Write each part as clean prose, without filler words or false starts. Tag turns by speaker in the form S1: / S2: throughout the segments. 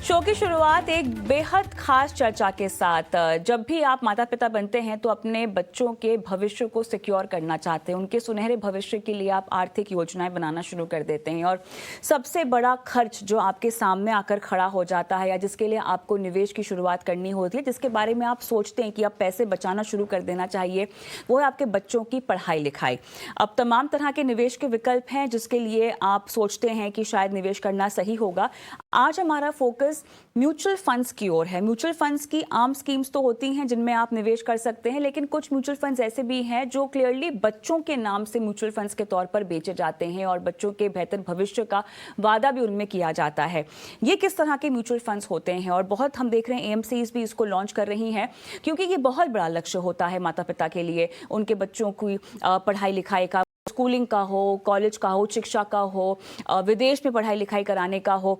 S1: Show की शुरुआत एक बेहद खास चर्चा के साथ। जब भी आप माता पिता बनते हैं तो अपने बच्चों के भविष्य को सिक्योर करना चाहते हैं, उनके सुनहरे भविष्य के लिए आप आर्थिक योजनाएं बनाना शुरू कर देते हैं। और सबसे बड़ा खर्च जो आपके सामने आकर खड़ा हो जाता है या जिसके लिए आपको निवेश की शुरुआत करनी होती है, जिसके बारे में आप सोचते हैं कि अब पैसे बचाना शुरू कर देना चाहिए, वो है आपके बच्चों की पढ़ाई लिखाई। अब तमाम तरह के निवेश के विकल्प हैं जिसके लिए आप सोचते हैं कि शायद निवेश करना सही होगा। आज हमारा फोकस म्यूचुअल फंड्स की ओर है। म्यूचुअल फंड्स की आम स्कीम्स तो होती हैं जिनमें आप निवेश कर सकते हैं, लेकिन कुछ म्यूचुअल फंड्स ऐसे भी हैं जो क्लियरली बच्चों के नाम से म्यूचुअल फंड्स के तौर पर बेचे जाते हैं और बच्चों के बेहतर भविष्य का वादा भी उनमें किया जाता है। ये किस तरह के म्यूचुअल फंड्स होते हैं, और बहुत हम देख रहे हैं एएमसीज भी इसको लॉन्च कर रही हैं, क्योंकि ये बहुत बड़ा लक्ष्य होता है माता पिता के लिए, उनके बच्चों की पढ़ाई लिखाई का, स्कूलिंग का हो, कॉलेज का हो, शिक्षा का हो, विदेश में पढ़ाई लिखाई कराने का हो।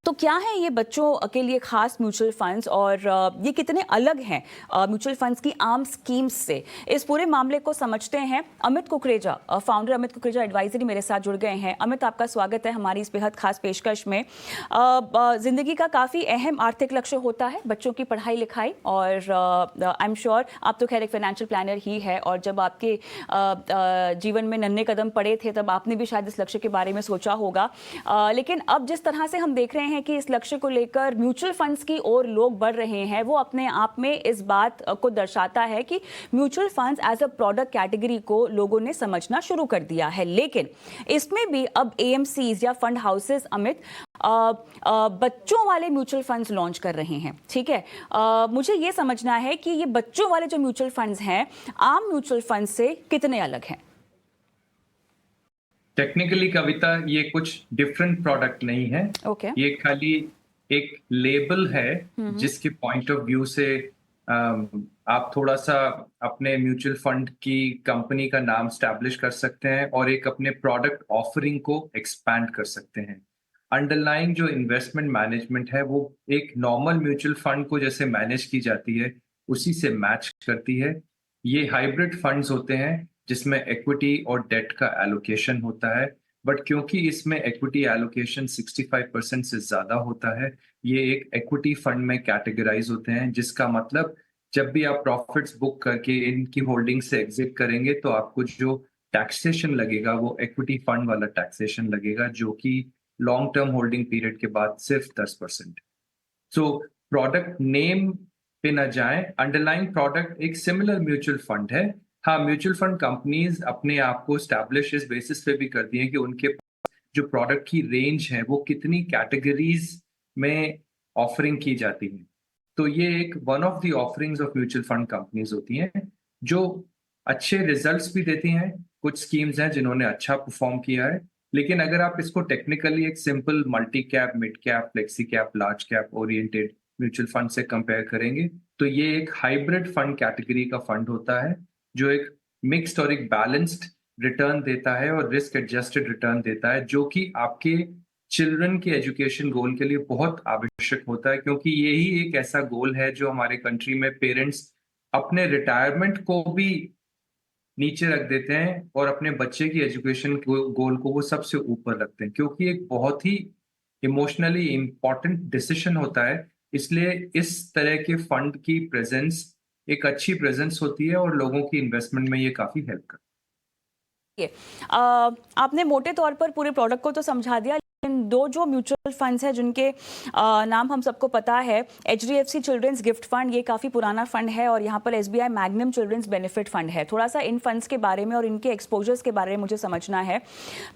S1: तो क्या है ये बच्चों के लिए खास म्यूचुअल फंड्स, और ये कितने अलग हैं म्यूचुअल फंड्स की आम स्कीम्स से? इस पूरे मामले को समझते हैं। अमित कुकरेजा, फाउंडर अमित कुकरेजा एडवाइजरी मेरे साथ जुड़ गए हैं। अमित, आपका स्वागत है हमारी इस बेहद खास पेशकश में। जिंदगी का काफ़ी अहम आर्थिक लक्ष्य होता है बच्चों की पढ़ाई लिखाई, और आई एम श्योर आप तो खैर एक फाइनेंशियल प्लानर ही है, और जब आपके जीवन में नन्हे कदम पड़े थे तब आपने भी शायद इस लक्ष्य के बारे में सोचा होगा। लेकिन अब जिस तरह से हम देख रहे हैं कि इस लक्ष्य को लेकर म्यूचुअल फंड्स की ओर लोग बढ़ रहे हैं, वो अपने आप में इस बात को दर्शाता है कि mutual funds as a product category को लोगों ने समझना शुरू कर दिया है। लेकिन इसमें भी अब एएमसीज या फंड हाउसेस, अमित, बच्चों वाले म्यूचुअल फंड्स लॉन्च कर रहे हैं। ठीक है, मुझे ये समझना है कि ये बच्चों वाले जो म्यूचुअल फंड्स हैं आम म्यूचुअल फंड से कितने अलग हैं?
S2: टेक्निकली कविता, ये कुछ डिफरेंट प्रोडक्ट नहीं है। ये खाली एक लेबल है जिसके पॉइंट ऑफ व्यू से आप थोड़ा सा अपने म्यूचुअल फंड की कंपनी का नाम स्टैब्लिश कर सकते हैं और एक अपने प्रोडक्ट ऑफरिंग को एक्सपैंड कर सकते हैं। अंडरलाइंग जो इन्वेस्टमेंट मैनेजमेंट है वो एक नॉर्मल म्यूचुअल फंड को जैसे मैनेज की जाती है उसी से मैच करती है। ये हाइब्रिड फंड्स होते हैं जिसमें इक्विटी और डेट का एलोकेशन होता है, बट क्योंकि इसमें इक्विटी एलोकेशन 65% से ज्यादा होता है, ये एक इक्विटी फंड में कैटेगराइज होते हैं, जिसका मतलब जब भी आप प्रॉफिट्स बुक करके इनकी होल्डिंग से एग्जिट करेंगे तो आपको जो टैक्सेशन लगेगा वो इक्विटी फंड वाला टैक्सेशन लगेगा, जो कि लॉन्ग टर्म होल्डिंग पीरियड के बाद सिर्फ 10%। सो प्रोडक्ट नेम पे ना जाएं, अंडरलाइंग प्रोडक्ट एक सिमिलर म्यूचुअल फंड है। हाँ, म्यूचुअल फंड कंपनीज अपने आप को स्टैब्लिश इस बेसिस पे भी करती हैं कि उनके जो प्रोडक्ट की रेंज है वो कितनी कैटेगरीज में ऑफरिंग की जाती है। तो ये एक one of the offerings of mutual fund companies होती हैं जो अच्छे रिजल्ट्स भी देती हैं। कुछ स्कीम्स हैं जिन्होंने अच्छा परफॉर्म किया है, लेकिन अगर आप इसको टेक्निकली एक simple multi cap, mid cap, flexi cap, large cap oriented mutual fund से कंपेयर करेंगे तो ये एक हाइब्रिड फंड कैटेगरी का फंड होता है जो एक मिक्स्ड और एक बैलेंस्ड रिटर्न देता है और रिस्क एडजस्टेड रिटर्न देता है, जो कि आपके चिल्ड्रन के एजुकेशन गोल के लिए बहुत आवश्यक होता है, क्योंकि यही एक ऐसा गोल है जो हमारे कंट्री में पेरेंट्स अपने रिटायरमेंट को भी नीचे रख देते हैं और अपने बच्चे की एजुकेशन गोल को वो सबसे ऊपर रखते हैं, क्योंकि एक बहुत ही इमोशनली इंपॉर्टेंट डिसीजन होता है। इसलिए इस तरह के फंड की प्रेजेंस एक अच्छी प्रेजेंस होती है और लोगों की इन्वेस्टमेंट में ये काफी हेल्प करती
S1: ये आपने मोटे तौर पर पूरे प्रोडक्ट को तो समझा दिया, लेकिन दो जो म्यूचुअल फंड्स हैं जिनके नाम हम सबको पता है, एचडीएफसी चिल्ड्रंस गिफ्ट फंड, ये काफ़ी पुराना फंड है, और यहाँ पर SBI magnum children's benefit fund है। थोड़ा सा इन फंड्स के बारे में और इनके एक्सपोजर्स के बारे में मुझे समझना है।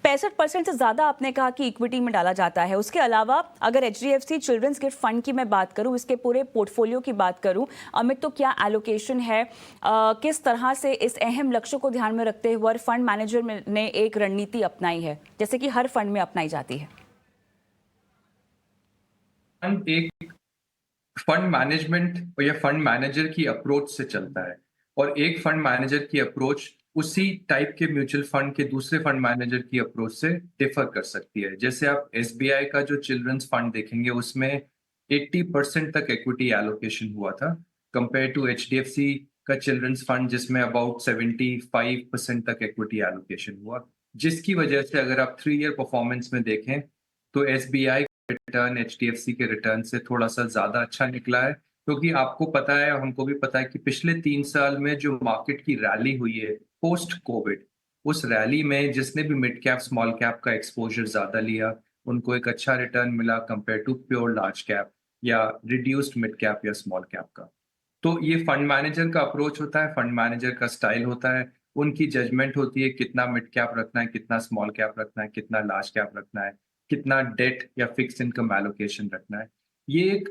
S1: 65% से ज़्यादा आपने कहा कि इक्विटी में डाला जाता है। उसके अलावा अगर एचडीएफसी चिल्ड्रंस गिफ्ट फंड की मैं बात करूँ, इसके पूरे पोर्टफोलियो की बात करूँ, अमित, तो क्या एलोकेशन है? किस तरह से इस अहम लक्ष्य को ध्यान में रखते हुए फंड मैनेजर ने एक रणनीति अपनाई है, जैसे कि हर फंड में अपनाई जाती है?
S2: एक फंड मैनेजमेंट या फंड मैनेजर की अप्रोच से चलता है, और एक फंड मैनेजर की अप्रोच उसी टाइप के म्यूचुअल फंड के दूसरे फंड मैनेजर की अप्रोच से डिफर कर सकती है। जैसे आप एसबीआई का जो चिल्ड्रंस फंड देखेंगे उसमें 80% तक इक्विटी एलोकेशन हुआ था, कंपेयर टू एचडीएफसी का चिल्ड्रंस फंड जिसमें अबाउट 75% तक इक्विटी एलोकेशन हुआ, जिसकी वजह से अगर आप 3 ईयर परफॉर्मेंस में देखें तो एसबीआई रिटर्न HDFC के रिटर्न से थोड़ा सा ज्यादा अच्छा निकला है, क्योंकि आपको पता है, हमको भी पता है कि पिछले 3 साल में जो मार्केट की रैली हुई है पोस्ट कोविड, उस रैली में जिसने भी मिड कैप स्मॉल कैप का एक्सपोजर ज्यादा लिया, उनको एक अच्छा रिटर्न मिला compare to pure large cap या रिड्यूस्ड मिड कैप या स्मॉल कैप का। तो ये फंड मैनेजर का अप्रोच होता है, फंड मैनेजर का स्टाइल होता है, उनकी जजमेंट होती है कितना मिड कैप रखना है, कितना स्मॉल कैप रखना है, कितना लार्ज कैप रखना है, कितना डेट या फिक्स्ड इनकम एलोकेशन रखना है। ये एक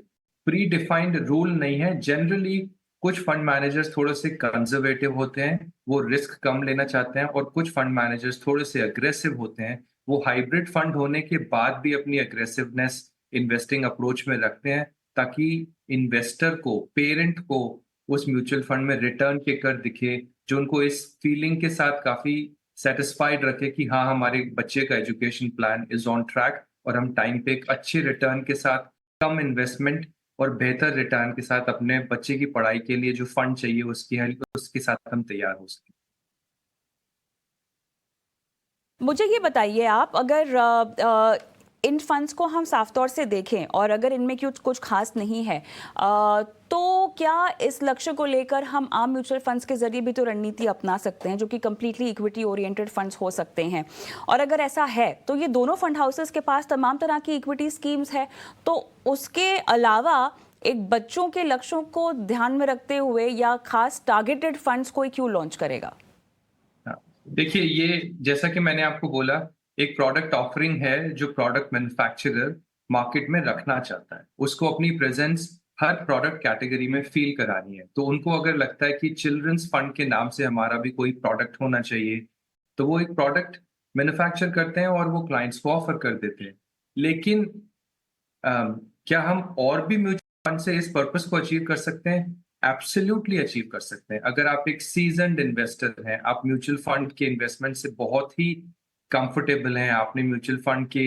S2: प्री डिफाइंड रूल नहीं है। जनरली कुछ फंड मैनेजर्स थोड़े से कंजर्वेटिव होते हैं, वो रिस्क कम लेना चाहते हैं, और कुछ फंड मैनेजर्स थोड़े से अग्रेसिव होते हैं, वो हाइब्रिड फंड होने के बाद भी अपनी अग्रेसिवनेस इन्वेस्टिंग अप्रोच में रखते हैं, ताकि इन्वेस्टर को, पेरेंट को उस म्यूचुअल फंड में रिटर्न के कर दिखे, जो उनको इस फीलिंग के साथ काफी सेटिस्फाइड रखे कि हाँ, हमारे बच्चे का education plan is on track और हम टाइम पे एक अच्छे रिटर्न के साथ, कम इन्वेस्टमेंट और बेहतर रिटर्न के साथ अपने बच्चे की पढ़ाई के लिए जो फंड चाहिए उसकी हेल्प, उसके साथ हम तैयार हो सकें।
S1: मुझे ये बताइए आप, अगर इन फंड्स को हम साफ तौर से देखें और अगर इनमें कुछ खास नहीं है, तो क्या इस लक्ष्य को लेकर हम आम म्यूचुअल फंड्स के जरिए भी तो रणनीति अपना सकते हैं, जो कि कंप्लीटली इक्विटी ओरिएंटेड फंड्स हो सकते हैं? और अगर ऐसा है तो ये दोनों फंड हाउसेस के पास तमाम तरह की इक्विटी स्कीम्स है, तो उसके अलावा एक बच्चों के लक्ष्यों को ध्यान में रखते हुए या खास टारगेटेड फंड्स कोई क्यों लॉन्च करेगा?
S2: देखिए, ये जैसा कि मैंने आपको बोला, एक प्रोडक्ट ऑफरिंग है जो प्रोडक्ट मैन्युफैक्चरर मार्केट में रखना चाहता है, उसको अपनी प्रेजेंस हर प्रोडक्ट कैटेगरी में फील करानी है। तो उनको अगर लगता है कि चिल्ड्रंस फंड के नाम से हमारा भी कोई प्रोडक्ट होना चाहिए, तो वो एक प्रोडक्ट मैन्युफैक्चर करते हैं और वो क्लाइंट्स को ऑफर कर देते हैं। लेकिन क्या हम और भी म्यूचुअल फंड से इस पर्पस को अचीव कर सकते हैं? एब्सोल्युटली अचीव कर सकते हैं। अगर आप एक सीजन्ड इन्वेस्टर हैं, आप म्यूचुअल फंड के इन्वेस्टमेंट से बहुत ही कंफर्टेबल हैं, आपने म्यूचुअल फंड के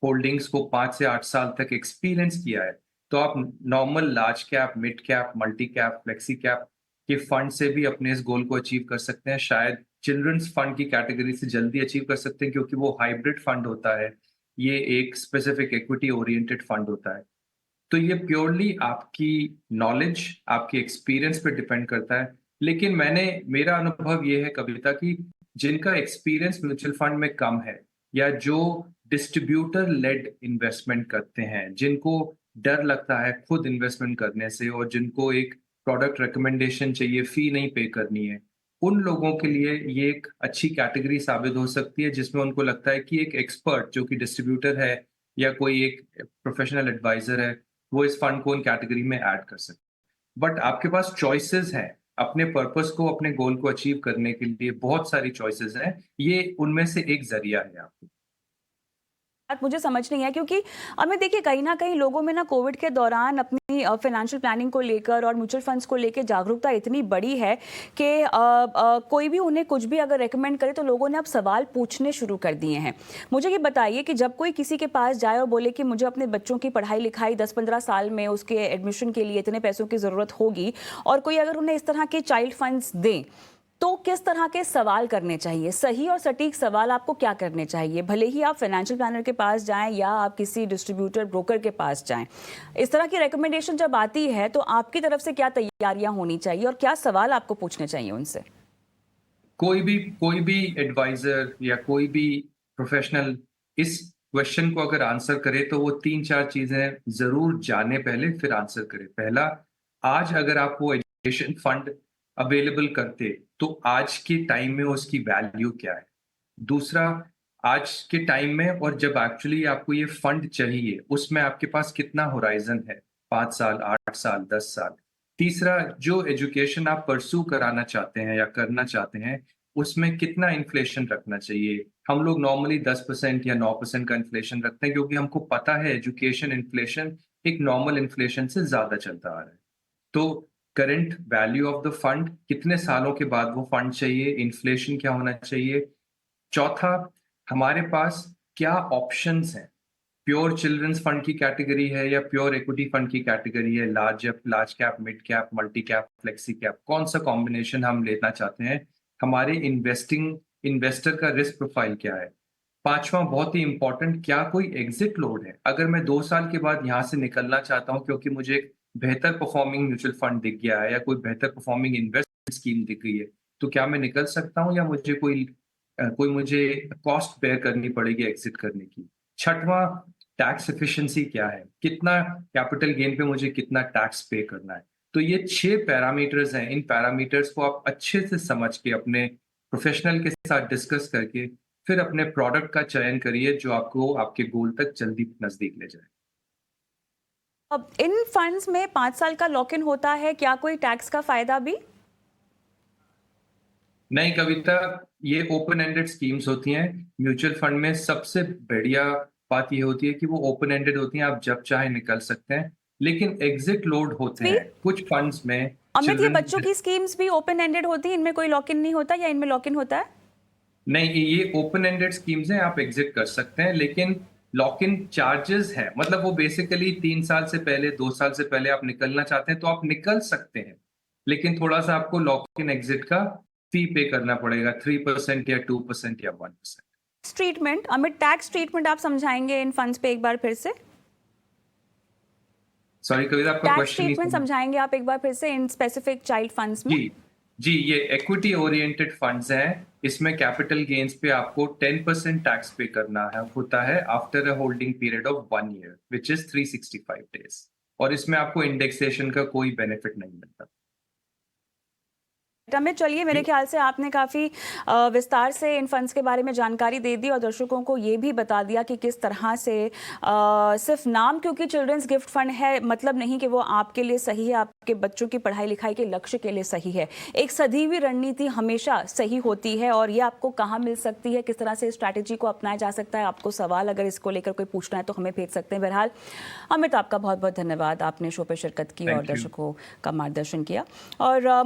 S2: होल्डिंग्स को 5 से 8 साल तक एक्सपीरियंस किया है, तो आप normal large cap, mid cap, multi cap, flexi cap के फंड से भी अपने इस गोल को अचीव कर सकते हैं। शायद चिल्ड्रंस फंड की कैटेगरी से जल्दी अचीव कर सकते हैं, क्योंकि वो हाइब्रिड फंड होता है, ये एक स्पेसिफिक इक्विटी ओरिएंटेड फंड होता है। तो ये प्योरली आपकी नॉलेज, आपकी एक्सपीरियंस पे डिपेंड करता है। लेकिन मेरा अनुभव ये है कविता, कि जिनका एक्सपीरियंस म्यूचुअल फंड में कम है, या जो डिस्ट्रीब्यूटर लेड इन्वेस्टमेंट करते हैं, जिनको डर लगता है खुद इन्वेस्टमेंट करने से, और जिनको एक प्रोडक्ट रिकमेंडेशन चाहिए, फी नहीं पे करनी है, उन लोगों के लिए ये एक अच्छी कैटेगरी साबित हो सकती है, जिसमें उनको लगता है कि एक एक्सपर्ट जो कि डिस्ट्रीब्यूटर है या कोई एक प्रोफेशनल एडवाइजर है, वो इस फंड को इन कैटेगरी में ऐड कर सकते। बट आपके पास चॉइसेस हैं, अपने पर्पस को, अपने गोल को अचीव करने के लिए बहुत सारी चॉइसेस हैं, ये उनमें से एक जरिया है आपको।
S1: बात मुझे समझ नहीं है, क्योंकि हमें देखिए कहीं ना कहीं लोगों में ना कोविड के दौरान अपनी फाइनेंशियल प्लानिंग को लेकर और म्यूचुअल फंड्स को लेकर जागरूकता इतनी बड़ी है कि कोई भी उन्हें कुछ भी अगर रेकमेंड करे तो लोगों ने अब सवाल पूछने शुरू कर दिए हैं। मुझे ये बताइए कि जब कोई किसी के पास जाए और बोले कि मुझे अपने बच्चों की पढ़ाई लिखाई 10-15 साल में उसके एडमिशन के लिए इतने पैसों की ज़रूरत होगी, और कोई अगर उन्हें इस तरह के चाइल्ड फंड्स दें, तो किस तरह के सवाल करने चाहिए? सही और सटीक सवाल आपको क्या करने चाहिए? भले ही आप फाइनेंशियल प्लानर के पास जाएं या आप किसी डिस्ट्रीब्यूटर ब्रोकर के पास जाएं, इस तरह की रिकमेंडेशन जब आती है तो आपकी तरफ से क्या तैयारियां होनी चाहिए और क्या सवाल आपको पूछने चाहिए उनसे?
S2: कोई भी एडवाइजर या कोई भी प्रोफेशनल इस क्वेश्चन को अगर आंसर करे, तो वो 3-4 चीजें जरूर जाने पहले, फिर आंसर करे। पहला, आज अगर आप वो एजुकेशन फंड अवेलेबल करते, तो आज के टाइम में उसकी वैल्यू क्या है? दूसरा, आज के टाइम में और जब एक्चुअली आपको ये फंड चाहिए, उसमें आपके पास कितना होराइजन है? 5 साल, 8 साल, 10 साल। तीसरा, जो एजुकेशन आप परस्यू कराना चाहते हैं या करना चाहते हैं, उसमें कितना इन्फ्लेशन रखना चाहिए? हम लोग नॉर्मली 10% या 9% का इन्फ्लेशन रखते हैं, क्योंकि हमको पता है एजुकेशन इन्फ्लेशन एक नॉर्मल इन्फ्लेशन से ज्यादा चलता आ रहा है। तो current value of the fund, कितने सालों के बाद वो फंड चाहिए, इन्फ्लेशन क्या होना चाहिए? चौथा, हमारे पास क्या ऑप्शंस हैं? प्योर चिल्ड्रंस फंड की कैटेगरी है या प्योर इक्विटी फंड की कैटेगरी है? Large cap, mid cap, multi cap, flexi cap, कौन सा कॉम्बिनेशन हम लेना चाहते हैं? हमारे इन्वेस्टर का रिस्क प्रोफाइल क्या है? पांचवा बहुत ही इंपॉर्टेंट, क्या कोई एग्जिट लोड है? अगर मैं 2 साल के बाद यहाँ से निकलना चाहता हूँ क्योंकि मुझे एक बेहतर परफॉर्मिंग म्यूचुअल फंड दिख गया है या कोई बेहतर परफॉर्मिंग इन्वेस्टमेंट स्कीम दिख गई है, तो क्या मैं निकल सकता हूँ या मुझे कोई मुझे कॉस्ट बेयर करनी पड़ेगी एग्जिट करने की? छठवां, टैक्स एफिशिएंसी क्या है? कितना कैपिटल गेन पे मुझे कितना टैक्स पे करना है? तो ये 6 पैरामीटर्स हैं। इन पैरामीटर्स को आप अच्छे से समझ के अपने प्रोफेशनल के साथ डिस्कस करके फिर अपने प्रोडक्ट का चयन करिए जो आपको आपके गोल तक जल्दी नजदीक ले जाए।
S1: अब इन फंड्स में 5 साल का लॉक इन होता है, क्या कोई टैक्स का फायदा भी?
S2: नहीं कविता, ये ओपन एंडेड स्कीम्स होती हैं। म्यूचुअल फंड में सबसे बढ़िया बात ये होती है कि वो ओपन एंडेड होती हैं, आप जब चाहे निकल सकते हैं, लेकिन एग्जिट लोड होते हैं कुछ फंड्स में।
S1: अमित, ये बच्चों की स्कीम्स भी ओपन एंडेड होती हैं, इनमें कोई लॉक इन नहीं होता या इनमें लॉक इन होता है?
S2: नहीं, ये ओपन एंडेड स्कीम्स हैं, आप एग्जिट कर सकते हैं, लेकिन लॉक इन चार्जेस है, मतलब वो बेसिकली 3 साल से पहले 2 साल से पहले आप निकलना चाहते हैं तो आप निकल सकते हैं, लेकिन थोड़ा सा आपको लॉक इन एग्जिट का फी पे करना पड़ेगा, 3% या 2% या 1%।
S1: ट्रीटमेंट, अमित, टैक्स ट्रीटमेंट आप समझाएंगे इन फंड्स पे एक बार फिर से?
S2: सॉरी कविता, आपका
S1: टैक्स ट्रीटमेंट समझाएंगे आप एक बार फिर से इन स्पेसिफिक चाइल्ड फंड्स में?
S2: जी, ये इक्विटी ओरिएंटेड फंड्स हैं। इसमें कैपिटल गेन्स पे आपको 10% टैक्स पे करना होता है after a holding period of 1 year which is 365 days, और इसमें आपको इंडेक्सेशन का कोई बेनिफिट नहीं मिलता।
S1: अमित, चलिए, मेरे ख्याल से आपने काफ़ी विस्तार से इन फंड्स के बारे में जानकारी दे दी और दर्शकों को ये भी बता दिया कि किस तरह से सिर्फ नाम क्योंकि चिल्ड्रंस गिफ्ट फंड है मतलब नहीं कि वो आपके लिए सही है, आपके बच्चों की पढ़ाई लिखाई के लक्ष्य के लिए सही है। एक सधी हुई रणनीति हमेशा सही होती है और ये आपको कहाँ मिल सकती है, किस तरह से स्ट्रैटेजी को अपनाया जा सकता है, आपको सवाल अगर इसको लेकर कोई पूछना है तो हमें भेज सकते हैं। बहरहाल अमित, आपका बहुत बहुत धन्यवाद, आपने शो पर शिरकत की और दर्शकों का मार्गदर्शन किया। और